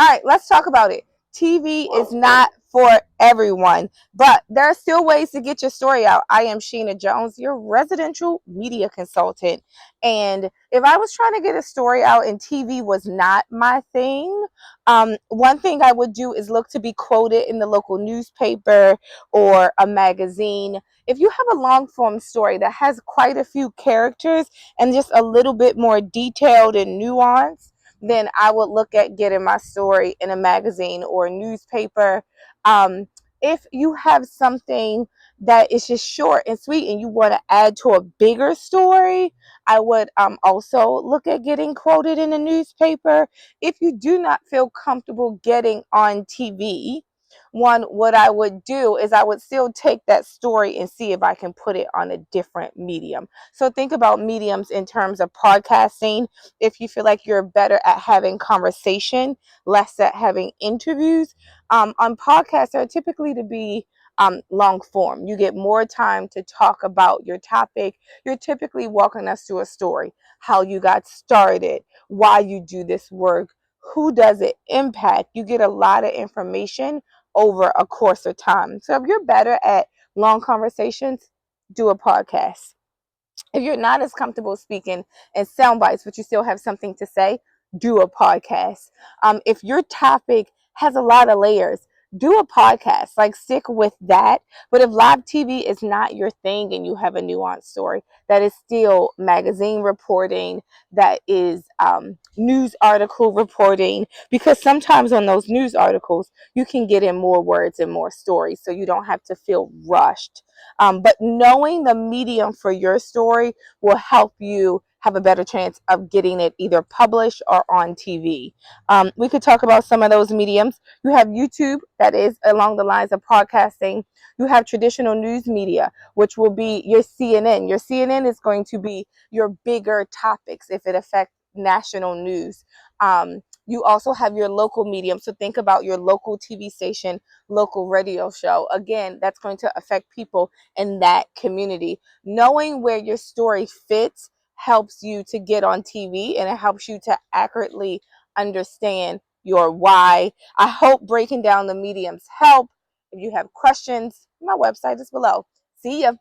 All right, let's talk about it. TV is not for everyone, but there are still ways to get your story out. I am Sheena Jones, your residential media consultant. And if I was trying to get a story out and TV was not my thing, one thing I would do is look to be quoted in the local newspaper or a magazine. If you have a long form story that has quite a few characters and just a little bit more detailed and nuanced, then I would look at getting my story in a magazine or a newspaper. Um, if you have something that is just short and sweet and you want to add to a bigger story, I would also look at getting quoted in a newspaper. If you do not feel comfortable getting on TV, what I would do is I would still take that story and see if I can put it on a different medium. So think about mediums in terms of podcasting. If you feel like you're better at having conversation, less at having interviews, on podcasts are typically to be long form. You get more time to talk about your topic. You're typically walking us through a story, how you got started, why you do this work, who does it impact. You get a lot of information over a course of time. So if you're better at long conversations, do a podcast. If you're not as comfortable speaking in sound bites, but you still have something to say, do a podcast. If your topic has a lot of layers, do a podcast. Like, stick with that. But if live TV is not your thing and you have a nuanced story, that is still magazine reporting, that is news article reporting, because sometimes on those news articles, you can get in more words and more stories, so you don't have to feel rushed. But knowing the medium for your story will help you have a better chance of getting it either published or on TV. We could talk about some of those mediums. You have YouTube, that is along the lines of podcasting. You have traditional news media, which will be your CNN. Your CNN is going to be your bigger topics if it affects national news. You also have your local medium. So think about your local TV station, local radio show. Again, that's going to affect people in that community. Knowing where your story fits helps you to get on TV, and it helps you to accurately understand your why. I hope breaking down the mediums help. If you have questions, my website is below. See ya.